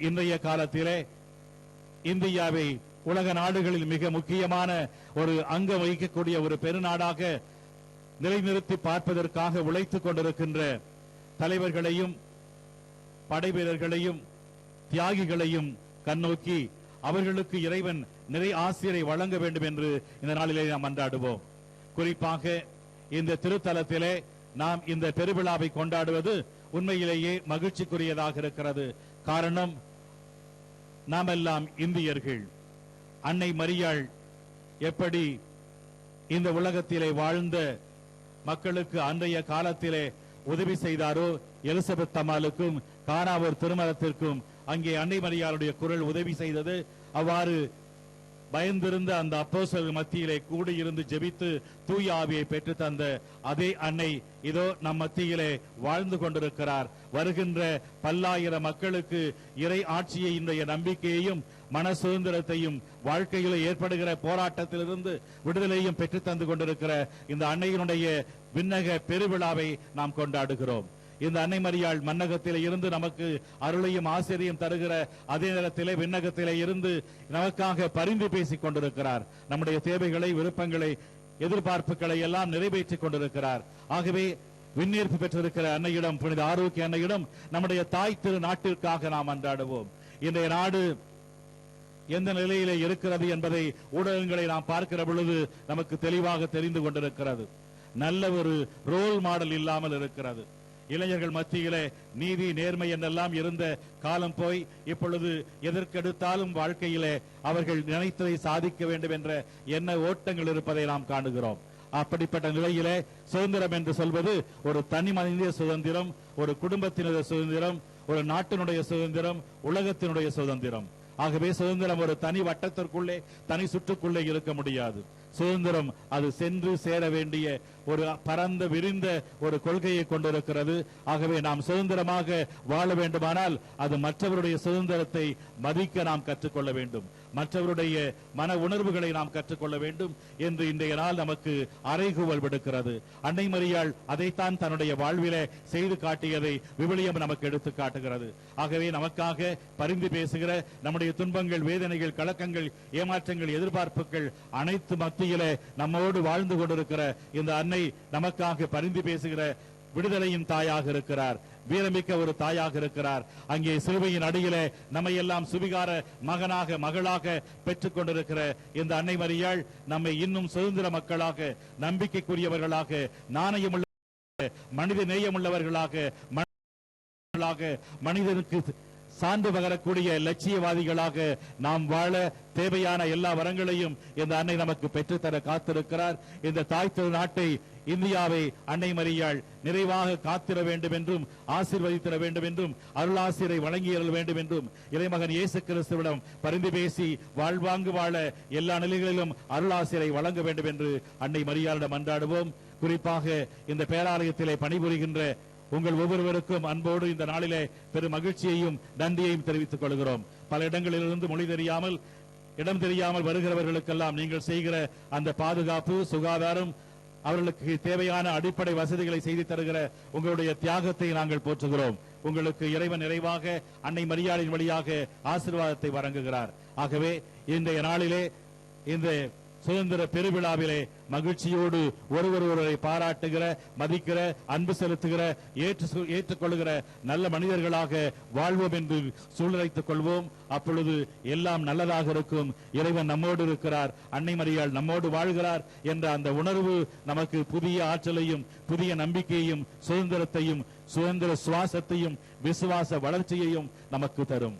இன்றைய காலத்திலே இந்தியாவை உலக நாடுகளில் மிக முக்கியமான ஒரு அங்கம் வகிக்கக்கூடிய ஒரு பெருநாடாக நிலைநிறுத்தி பார்ப்பதற்காக உழைத்துக் கொண்டிருக்கின்ற தலைவர்களையும் படை வீரர்களையும் தியாகிகளையும் கண்ணோக்கி அவர்களுக்கு இறைவன் நிறை ஆசிரை வழங்க வேண்டும் என்று இந்த நாளிலே நாம் மன்றாடுவோம். குறிப்பாக இந்த திருத்தலத்திலே நாம் இந்த பெருவிழாவை கொண்டாடுவது உண்மையிலேயே மகிழ்ச்சிக்குரியதாக இருக்கிறது. காரணம், நாம் எல்லாம் இந்தியர்கள். அன்னை மரியாள் எப்படி இந்த உலகத்திலே வாழ்ந்த மக்களுக்கு அன்றைய காலத்திலே உதவி செய்தாரோ, எலிசபெத் அம்மாளுக்கும் கானாவூர் திருமணத்திற்கும் அங்கே அன்னை மரியாளுடைய குரல் உதவி செய்தது. அவ்வாறு பயந்திருந்த அந்த அப்போஸ்தலர் மத்தியிலே கூடியிருந்து ஜெபித்து தூய ஆவியை பெற்று தந்த அதே அன்னை இதோ நம் மத்தியிலே வாழ்ந்து கொண்டிருக்கிறார். வருகின்ற பல்லாயிரம் மக்களுக்கு இறை ஆட்சியை, இன்றைய நம்பிக்கையையும் மன சுதந்திரத்தையும் வாழ்க்கையில் ஏற்படுகிற போராட்டத்திலிருந்து விடுதலையும் பெற்று தந்து கொண்டிருக்கிற இந்த அன்னையினுடைய விண்ணக பெருவிழாவை நாம் கொண்டாடுகிறோம். இந்த அன்னை மரியாள் மன்னகத்திலே இருந்து நமக்கு அருளையும் ஆசிரியம் தருகிற அதே நேரத்திலே விண்ணகத்திலே இருந்து நமக்காக பரிந்து பேசிக் கொண்டிருக்கிறார். நம்முடைய தேவைகளை, விருப்பங்களை, எதிர்பார்ப்புகளை எல்லாம் நிறைவேற்றிக் கொண்டிருக்கிறார். ஆகவே விண்ணேற்பு பெற்றிருக்கிற அன்னையிடம், புனித ஆரோக்கிய அன்னையிடம் நம்முடைய தாய் திரு நாட்டிற்காக நாம் அன்றாடுவோம். இன்றைய நாடு எந்த நிலையிலே இருக்கிறது என்பதை ஊடகங்களை நாம் பார்க்கிற பொழுது நமக்கு தெளிவாக தெரிந்து கொண்டிருக்கிறது. நல்ல ஒரு ரோல் மாடல் இல்லாமல் இருக்கிறது. இளைஞர்கள் மத்தியிலே நீதி, நேர்மை என்றெல்லாம் இருந்த காலம் போய் இப்பொழுது எதற்கெடுத்தாலும் வாழ்க்கையிலே அவர்கள் நினைத்ததை சாதிக்க வேண்டும் என்ற எண்ண ஓட்டங்கள் இருப்பதை நாம் காணுகிறோம். அப்படிப்பட்ட நிலையிலே சுதந்திரம் என்று சொல்வது ஒரு தனி மனித சுதந்திரம், ஒரு குடும்பத்தினுடைய சுதந்திரம், ஒரு நாட்டினுடைய சுதந்திரம், உலகத்தினுடைய சுதந்திரம். ஆகவே சுதந்திரம் ஒரு தனி வட்டத்திற்குள்ளே, தனி சுற்றுக்குள்ளே இருக்க முடியாது. சுதந்திரம் அது சென்று சேர வேண்டிய ஒரு பரந்த விரிந்த ஒரு கொள்கையை கொண்டிருக்கிறது. ஆகவே நாம் சுதந்திரமாக வாழ வேண்டுமானால் அது மற்றவருடைய சுதந்திரத்தை மதிக்க நாம் கற்றுக்கொள்ள வேண்டும், மற்றவருடைய மன உணர்வுகளை நாம் கற்றுக்கொள்ள வேண்டும் என்று இன்றைய நாள் நமக்கு அறைகூவல் விடுக்கிறது. அன்னை மரியாள் அதைத்தான் தன்னுடைய வாழ்விலே செய்து காட்டியதை விவிலியம் நமக்கு எடுத்து காட்டுகிறது. ஆகவே நமக்காக பரிந்து பேசுகிற, நம்முடைய துன்பங்கள், வேதனைகள், கலக்கங்கள், ஏமாற்றங்கள், எதிர்பார்ப்புகள் அனைத்து மத்தியிலே நம்மோடு வாழ்ந்து கொண்டிருக்கிற இந்த அன்னை நமக்காக பரிந்து பேசுகிற விடுதலையின் தாயாக இருக்கிறார், வீரமிக்க ஒரு தாயாக இருக்கிறார். அங்கே சிலுவையின் அடியிலே நம்மை எல்லாம் சுவிகார மகனாக, மகளாக பெற்றுக் கொண்டிருக்கிற இந்த அன்னை மரியாள் நம்மை இன்னும் சுதந்திர மக்களாக, நம்பிக்கைக்குரியவர்களாக, நாணயமுள்ள, மனித நேயமுள்ளவர்களாக, மனிதனுக்கு சான்று பகரக்கூடிய லட்சியவாதிகளாக நாம் வாழ தேவையான எல்லா வரங்களையும் இந்த அன்னை நமக்கு பெற்றுத்தர காத்திருக்கிறார். இந்த தாய் திரு நாட்டை, இந்தியாவை அன்னை மரியாள் நிறைவாக காத்திர வேண்டும் என்றும், ஆசீர்வதித்திட வேண்டும் என்றும், அருளாசிரை வழங்கியல் வேண்டும் என்றும், இறைமகன் இயேசு கிறிஸ்துவிடம் பரிந்து பேசி வாழ்வாங்கு வாழ எல்லா நிலைகளிலும் அருளாசிரை வழங்க வேண்டும் என்று அன்னை மரியாளிடம் அன்றாடுவோம். குறிப்பாக இந்த பேராலயத்திலே பணிபுரிகின்ற உங்கள் ஒவ்வொருவருக்கும் அன்போடு இந்த நாளிலே பெரும் மகிழ்ச்சியையும் நன்றியையும் தெரிவித்துக் கொள்கிறோம். பல இடங்களிலிருந்து மொழி தெரியாமல், இடம் தெரியாமல் வருகிறவர்களுக்கெல்லாம் நீங்கள் செய்கிற அந்த பாதுகாப்பு, சுகாதாரம், அவர்களுக்கு தேவையான அடிப்படை வசதிகளை செய்து தருகிற உங்களுடைய தியாகத்தை நாங்கள் போற்றுகிறோம். உங்களுக்கு இறைவன் நிறைவாக அன்னை மரியாளின் வழியாக ஆசீர்வாதத்தை வழங்குகிறார். ஆகவே இன்றைய நாளிலே இந்த சுதந்திர பெருவிழாவிலே மகிழ்ச்சியோடு ஒருவரை பாராட்டுகிற, மதிக்கிற, அன்பு செலுத்துகிற, ஏற்றுக்கொள்ளுகிற நல்ல மனிதர்களாக வாழ்வோம் என்று சூழ்நிலைத்துக் கொள்வோம். அப்பொழுது எல்லாம் நல்லதாக இருக்கும். இறைவன் நம்மோடு இருக்கிறார், அன்னை மரியாள் நம்மோடு வாழ்கிறார் என்ற அந்த உணர்வு நமக்கு புதிய ஆற்றலையும், புதிய நம்பிக்கையையும், சுதந்திரத்தையும், சுதந்திர சுவாசத்தையும், விசுவாச வளர்ச்சியையும் நமக்கு தரும்.